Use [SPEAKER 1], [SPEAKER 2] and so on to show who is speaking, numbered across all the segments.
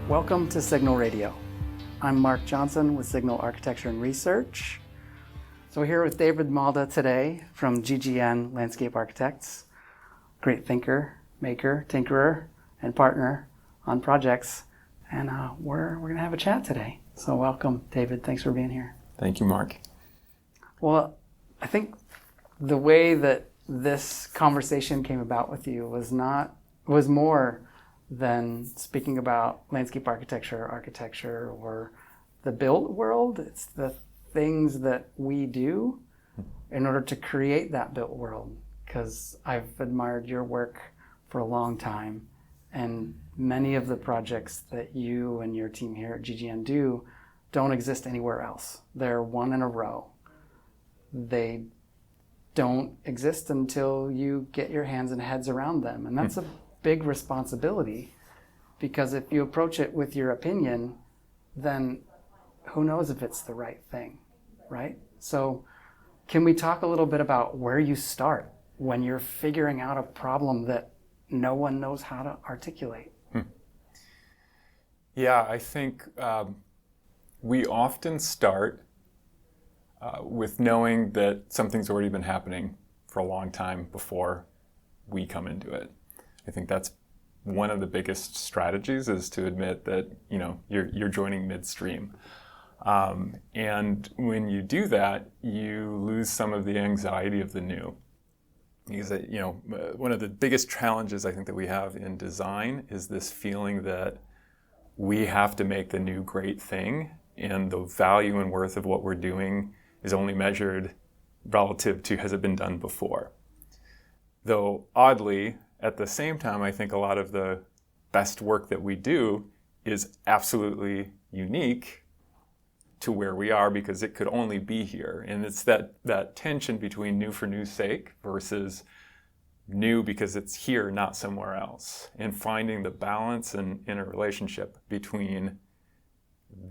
[SPEAKER 1] Welcome to Signal Radio. I'm Mark Johnson with Signal Architecture and Research. So we're here with David Malda today from GGN Landscape Architects, great thinker, maker, tinkerer, and partner on projects. And we're going to have a chat today. So welcome, David. Thanks for being here.
[SPEAKER 2] Thank you, Mark.
[SPEAKER 1] Well, I think the way that this conversation came about with you was more than speaking about landscape architecture, or the built world. It's the things that we do in order to create that built world. Because I've admired your work for a long time, and many of the projects that you and your team here at GGN do don't exist anywhere else. They're one in a row. They don't exist until you get your hands and heads around them. And that's a big responsibility, because if you approach it with your opinion, then who knows if it's the right thing, right? So can we talk a little bit about where you start when you're figuring out a problem that no one knows how to articulate?
[SPEAKER 2] Yeah, I think we often start with knowing that something's already been happening for a long time before we come into it. I think that's one of the biggest strategies, is to admit that you're joining midstream. And when you do that, you lose some of the anxiety of the new. Because one of the biggest challenges I think that we have in design is this feeling that we have to make the new great thing, and the value and worth of what we're doing is only measured relative to has it been done before. Though oddly, at the same time, I think a lot of the best work that we do is absolutely unique to where we are, because it could only be here. And it's that tension between new for new's sake versus new because it's here, not somewhere else. And finding the balance and in a relationship between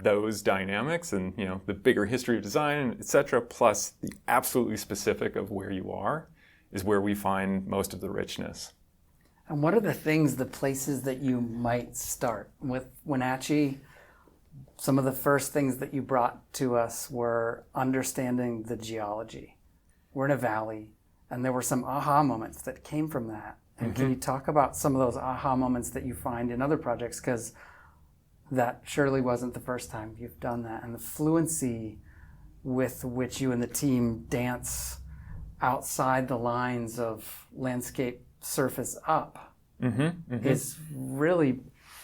[SPEAKER 2] those dynamics and the bigger history of design, et cetera, plus the absolutely specific of where you are, is where we find most of the richness.
[SPEAKER 1] And what are the places that you might start? With Wenatchee, some of the first things that you brought to us were understanding the geology. We're in a valley, and there were some aha moments that came from that. And Can you talk about some of those aha moments that you find in other projects? Because that surely wasn't the first time you've done that. And the fluency with which you and the team dance outside the lines of landscape surface up is really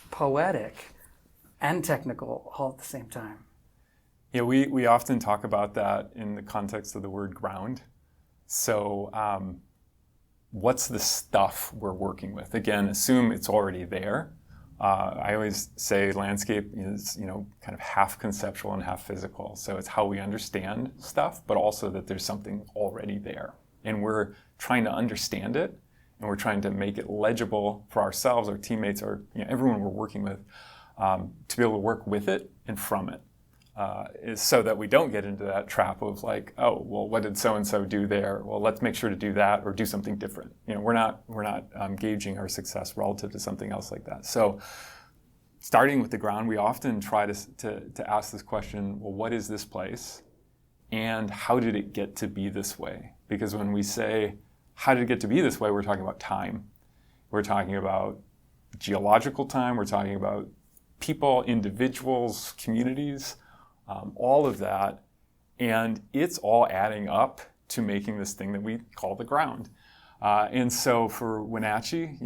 [SPEAKER 1] poetic and technical all at the same time.
[SPEAKER 2] Yeah, we often talk about that in the context of the word ground. So what's the stuff we're working with? Again, assume it's already there. I always say landscape is, kind of half conceptual and half physical. So it's how we understand stuff, but also that there's something already there. And we're trying to understand it, and we're trying to make it legible for ourselves, our teammates, or everyone we're working with, to be able to work with it and from it. Is so that we don't get into that trap of like, oh, well, what did so-and-so do there? Well, let's make sure to do that or do something different. We're not gauging our success relative to something else like that. So starting with the ground, we often try to ask this question, well, what is this place? And how did it get to be this way? Because when we say, how did it get to be this way, we're talking about time. We're talking about geological time. We're talking about people, individuals, communities, all of that. And it's all adding up to making this thing that we call the ground. And so for Wenatchee,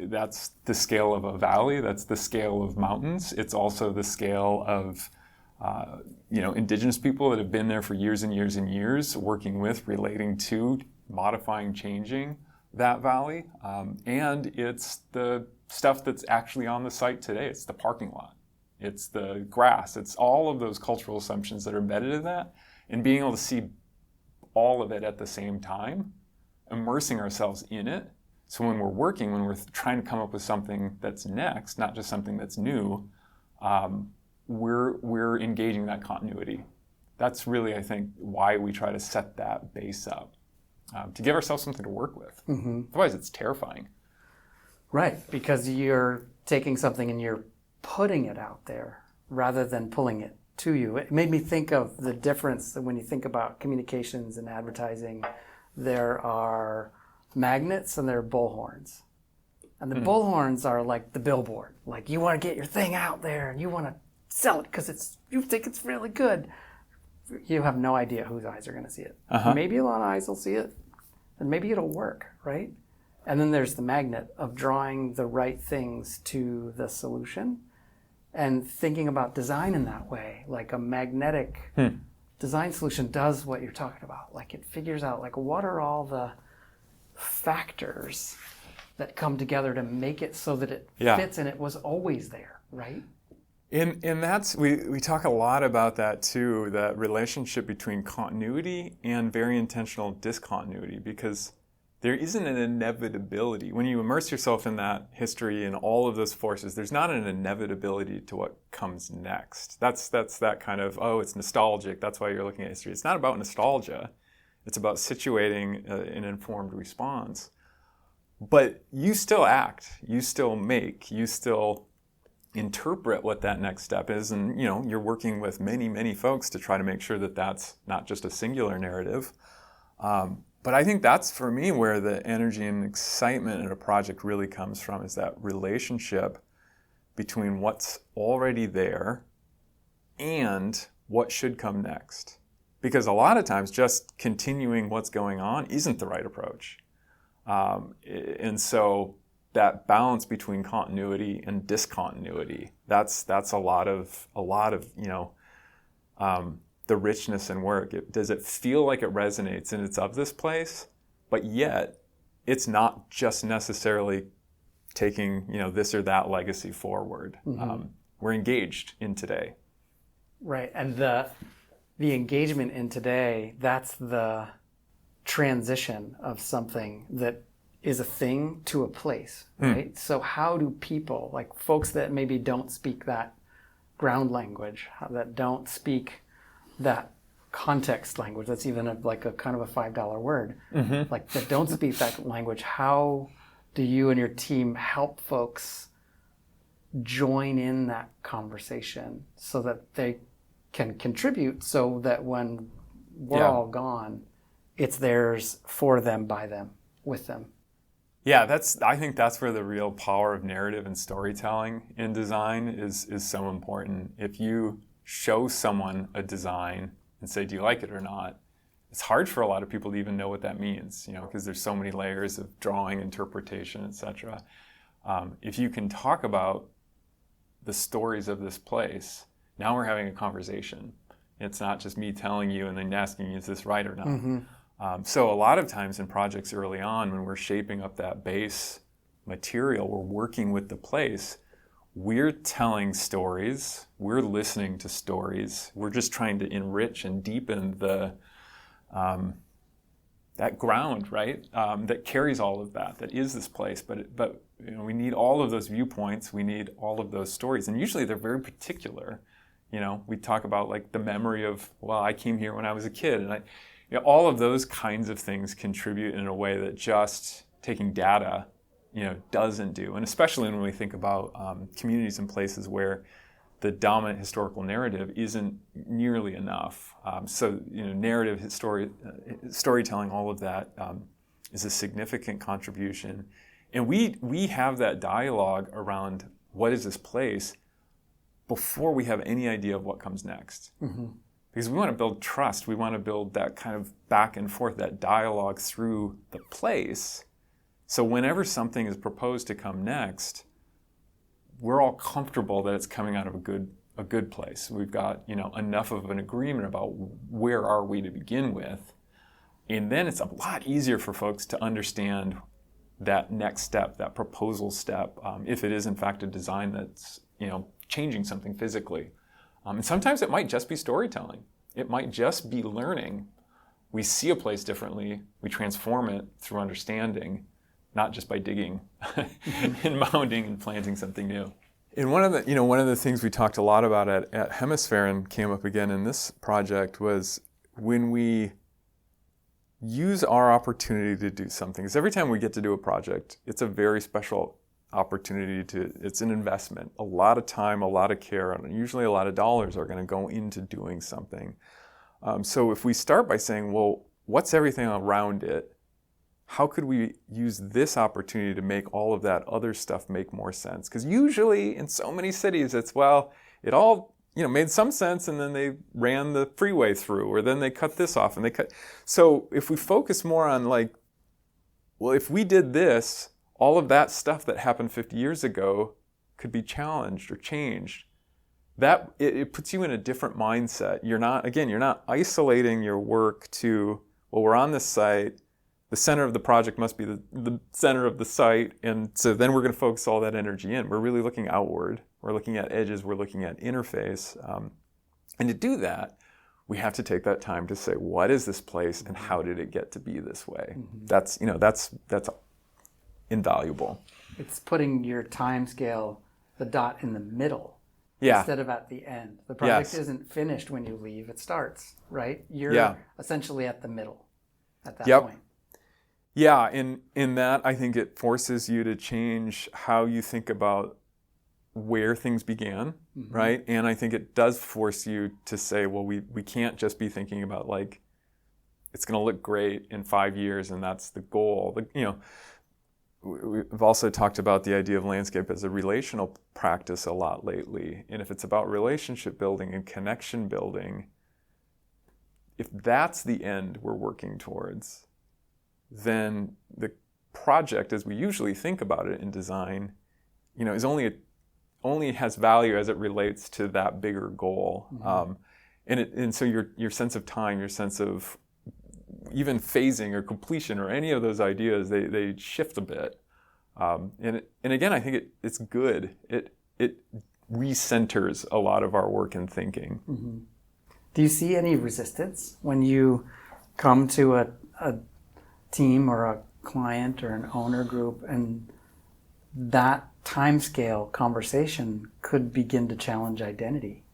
[SPEAKER 2] that's the scale of a valley. That's the scale of mountains. It's also the scale of indigenous people that have been there for years and years and years, working with, relating to, modifying, changing that valley. And it's the stuff that's actually on the site today. It's the parking lot. It's the grass. It's all of those cultural assumptions that are embedded in that, and being able to see all of it at the same time, immersing ourselves in it. So when we're trying to come up with something that's next, not just something that's new, we're engaging that continuity. That's really, I think, why we try to set that base up, to give ourselves something to work with. Otherwise, it's terrifying.
[SPEAKER 1] Right, because you're taking something and you're putting it out there rather than pulling it to you. It made me think of the difference that when you think about communications and advertising, there are magnets and there are bullhorns. And the bullhorns are like the billboard. Like, you want to get your thing out there and you want to sell it because you think it's really good. You have no idea whose eyes are going to see it. Maybe a lot of eyes will see it, and maybe it'll work, right? And then there's the magnet of drawing the right things to the solution and thinking about design in that way. Like a magnetic design solution does what you're talking about. Like, it figures out, like, what are all the factors that come together to make it so that it fits, and it was always there, right?
[SPEAKER 2] And that's, we talk a lot about that too, that relationship between continuity and very intentional discontinuity, because there isn't an inevitability. When you immerse yourself in that history and all of those forces, there's not an inevitability to what comes next. That's that kind of, oh, it's nostalgic, that's why you're looking at history. It's not about nostalgia. It's about situating an informed response. But you still act, you still make, you still interpret what that next step is, and you're working with many, many folks to try to make sure that that's not just a singular narrative. But I think that's, for me, where the energy and excitement in a project really comes from, is that relationship between what's already there and what should come next. Because a lot of times just continuing what's going on isn't the right approach. And so that balance between continuity and discontinuity, that's a lot of the richness in work. Does it feel like it resonates and it's of this place, but yet it's not just necessarily taking this or that legacy forward. We're engaged in today.
[SPEAKER 1] Right, and the engagement in today, that's the transition of something that is a thing to a place, right? So how do people, like folks that maybe don't speak that ground language, that don't speak that context language, that's even like a kind of a $5 word, like that don't speak that language, how do you and your team help folks join in that conversation so that they can contribute, so that when we're all gone, it's theirs, for them, by them, with them?
[SPEAKER 2] Yeah, I think that's where the real power of narrative and storytelling in design is so important. If you show someone a design and say, do you like it or not, it's hard for a lot of people to even know what that means, because there's so many layers of drawing, interpretation, etc. If you can talk about the stories of this place, now we're having a conversation. It's not just me telling you and then asking you, is this right or not? So a lot of times in projects early on, when we're shaping up that base material, we're working with the place, we're telling stories, we're listening to stories, we're just trying to enrich and deepen that ground, right? That carries all of that is this place. But we need all of those viewpoints, we need all of those stories, and usually they're very particular. We talk about like the memory of, well, I came here when I was a kid, and all of those kinds of things contribute in a way that just taking data, doesn't do. And especially when we think about communities and places where the dominant historical narrative isn't nearly enough. So, narrative, storytelling, all of that is a significant contribution. And we have that dialogue around what is this place before we have any idea of what comes next. Because we want to build trust. We want to build that kind of back and forth, that dialogue through the place. So whenever something is proposed to come next, we're all comfortable that it's coming out of a good place. We've got enough of an agreement about where are we to begin with. And then it's a lot easier for folks to understand that next step, that proposal step, if it is in fact a design that's changing something physically. And sometimes it might just be storytelling. It might just be learning. We see a place differently. We transform it through understanding, not just by digging and mounding and planting something new. And one of the things we talked a lot about at Hemisphere and came up again in this project was when we use our opportunity to do something. Because every time we get to do a project, it's a very special opportunity it's an investment. A lot of time, a lot of care, and usually a lot of dollars are going to go into doing something. So if we start by saying, well, what's everything around it? How could we use this opportunity to make all of that other stuff make more sense? Because usually in so many cities, it's, well, it all made some sense, and then they ran the freeway through, or then they cut this off, and they cut. So if we focus more on like, well, if we did this, all of that stuff that happened 50 years ago could be challenged or changed. That it puts you in a different mindset. You're not isolating your work to, well, we're on this site, the center of the project must be the center of the site, and so then we're going to focus all that energy in. We're really looking outward. We're looking at edges. We're looking at interface. And to do that, we have to take that time to say, what is this place, and how did it get to be this way? Mm-hmm. That's invaluable.
[SPEAKER 1] It's putting your time scale, the dot in the middle, instead of at the end. The project isn't finished when you leave; it starts, right? You're essentially at the middle at that point.
[SPEAKER 2] Yeah, in that, I think it forces you to change how you think about where things began, mm-hmm. right? And I think it does force you to say, well, we can't just be thinking about like, it's going to look great in 5 years and that's the goal. We've also talked about the idea of landscape as a relational practice a lot lately. And if it's about relationship building and connection building, if that's the end we're working towards, then the project, as we usually think about it in design, is only has value as it relates to that bigger goal. Mm-hmm. And so your sense of time, your sense of even phasing or completion or any of those ideas, they shift a bit. And again, I think it's good. It recenters a lot of our work and thinking.
[SPEAKER 1] Mm-hmm. Do you see any resistance when you come to a team or a client or an owner group, and that timescale conversation could begin to challenge identity?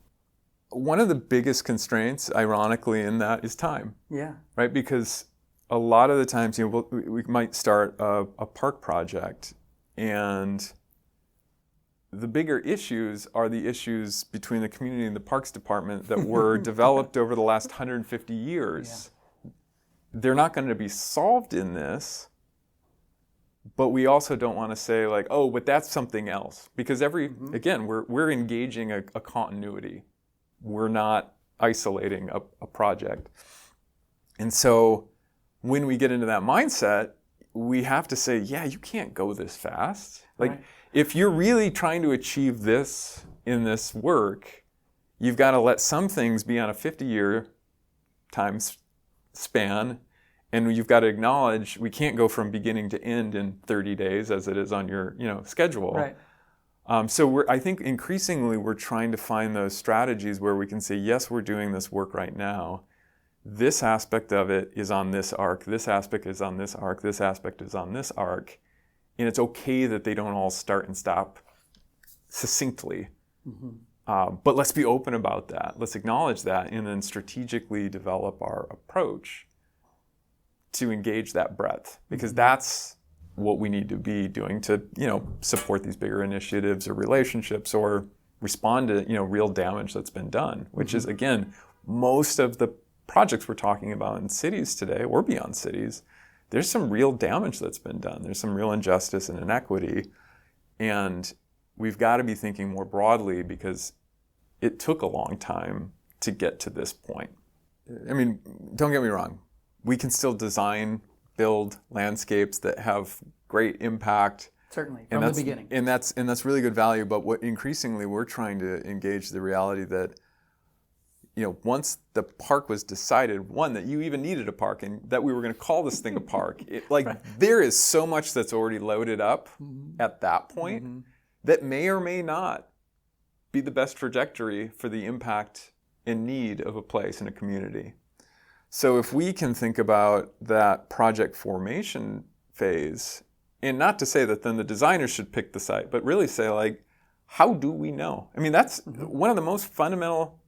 [SPEAKER 2] One of the biggest constraints, ironically, in that is time.
[SPEAKER 1] Yeah.
[SPEAKER 2] Right? Because a lot of the times, we might start a park project, and the bigger issues are the issues between the community and the parks department that were developed over the last 150 years. Yeah. They're not going to be solved in this, but we also don't want to say like, oh, but that's something else. Because again, we're engaging a continuity. We're not isolating a project. And so when we get into that mindset, we have to say, yeah, you can't go this fast. Like, if you're really trying to achieve this in this work, you've got to let some things be on a 50-year time span, and you've got to acknowledge we can't go from beginning to end in 30 days as it is on your schedule.
[SPEAKER 1] Right.
[SPEAKER 2] So I think increasingly we're trying to find those strategies where we can say, yes, we're doing this work right now. This aspect of it is on this arc. This aspect is on this arc. This aspect is on this arc. And it's okay that they don't all start and stop succinctly. Mm-hmm. But let's be open about that. Let's acknowledge that and then strategically develop our approach to engage that breadth. Because that's what we need to be doing to, support these bigger initiatives or relationships or respond to, real damage that's been done, which is, again, most of the projects we're talking about in cities today or beyond cities, there's some real damage that's been done. There's some real injustice and inequity. And we've got to be thinking more broadly because it took a long time to get to this point. I mean, don't get me wrong. We can still design, build landscapes that have great impact.
[SPEAKER 1] Certainly, from the beginning.
[SPEAKER 2] And that's really good value. But what increasingly we're trying to engage the reality that once the park was decided, that you even needed a park and that we were going to call this thing a park, there is so much that's already loaded up at that point that may or may not be the best trajectory for the impact and need of a place in a community. So if we can think about that project formation phase, and not to say that then the designers should pick the site, but really say how do we know? I mean, that's one of the most fundamental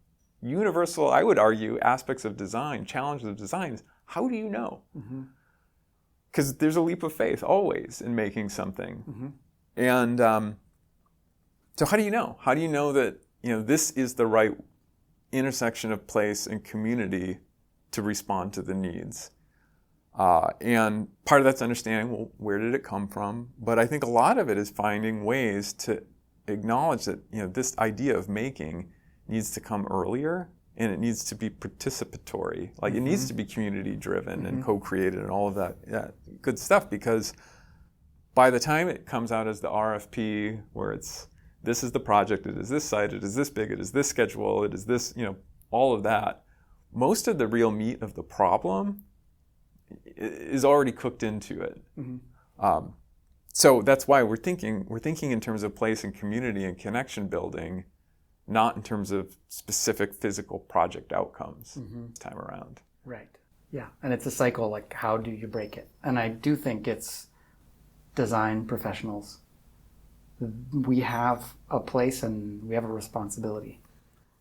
[SPEAKER 2] universal, I would argue, aspects of design, challenges of design is how do you know? Because there's a leap of faith always in making something. And so how do you know? How do you know that this is the right intersection of place and community to respond to the needs? And part of that's understanding, well, where did it come from? But I think a lot of it is finding ways to acknowledge that this idea of making needs to come earlier, and it needs to be participatory. Like it needs to be community driven and co-created and all of that good stuff, because by the time it comes out as the RFP, where this is the project, it is this site, it is this big, it is this schedule, it is this, all of that, most of the real meat of the problem is already cooked into it. So that's why we're thinking in terms of place and community and connection building, not in terms of specific physical project outcomes this time around.
[SPEAKER 1] Right. Yeah. And it's a cycle, like how do you break it? And I do think it's design professionals. We have a place and we have a responsibility.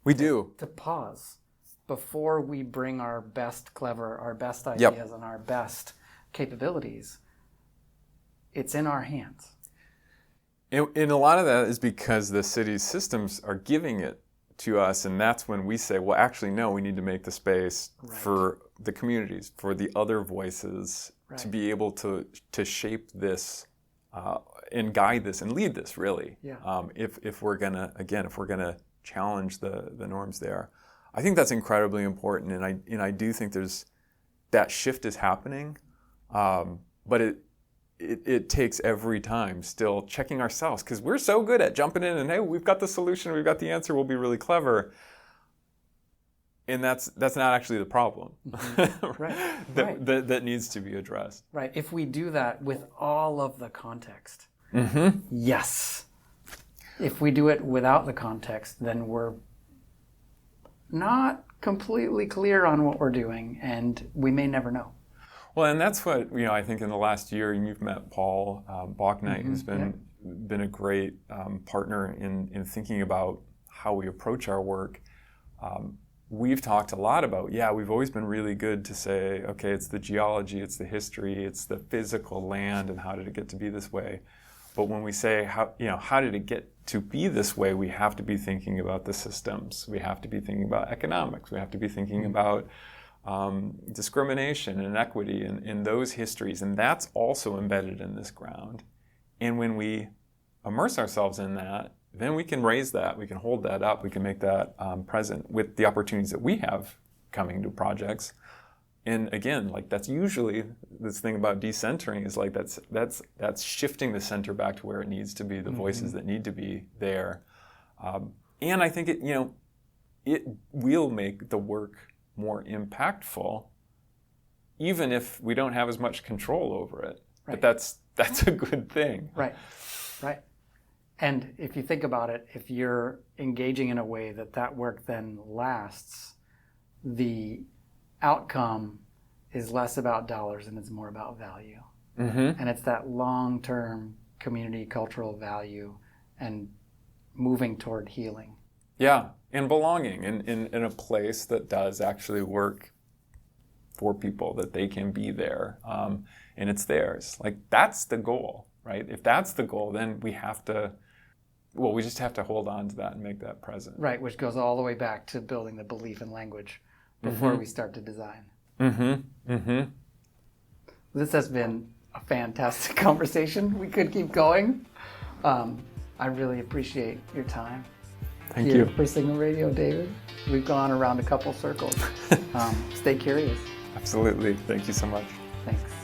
[SPEAKER 2] We do.
[SPEAKER 1] To pause before we bring our best clever, our best ideas and our best capabilities. It's in our hands.
[SPEAKER 2] And a lot of that is because the city's systems are giving it to us, and that's when we say, well, actually, no, we need to make the space for the communities, for the other voices to be able to shape this and guide this and lead this, really.
[SPEAKER 1] Yeah.
[SPEAKER 2] If we're gonna challenge the norms there, I think that's incredibly important, and I do think that shift is happening, but it takes every time still checking ourselves, because we're so good at jumping in and, hey, we've got the solution, we've got the answer, we'll be really clever. And that's not actually the problem that needs to be addressed.
[SPEAKER 1] Right. If we do that with all of the context, yes. If we do it without the context, then we're not completely clear on what we're doing, and we may never know.
[SPEAKER 2] Well, and that's what I think in the last year, and you've met Paul Bachnight, who's been a great partner in thinking about how we approach our work. We've talked a lot about, we've always been really good to say, okay, it's the geology, it's the history, it's the physical land, and how did it get to be this way? But when we say, how did it get to be this way, we have to be thinking about the systems. We have to be thinking about economics. We have to be thinking about discrimination and inequity and those histories. And that's also embedded in this ground. And when we immerse ourselves in that, then we can raise that, we can hold that up, we can make that present with the opportunities that we have coming to projects. And again, like that's usually this thing about decentering is like that's shifting the center back to where it needs to be, the voices that need to be there. And I think it will make the work more impactful, even if we don't have as much control over it. Right. But that's a good thing.
[SPEAKER 1] Right. And if you think about it, if you're engaging in a way that work then lasts, the outcome is less about dollars and it's more about value. And it's that long-term community cultural value and moving toward healing.
[SPEAKER 2] Yeah, and belonging in a place that does actually work for people, that they can be there and it's theirs. Like that's the goal, right? If that's the goal, then we just have to hold on to that and make that present.
[SPEAKER 1] Right, which goes all the way back to building the belief in language before we start to design. This has been a fantastic conversation. We could keep going. I really appreciate your time.
[SPEAKER 2] Thank you.
[SPEAKER 1] For Signal Radio, David. We've gone around a couple circles. Stay curious.
[SPEAKER 2] Absolutely. Thank you so much.
[SPEAKER 1] Thanks.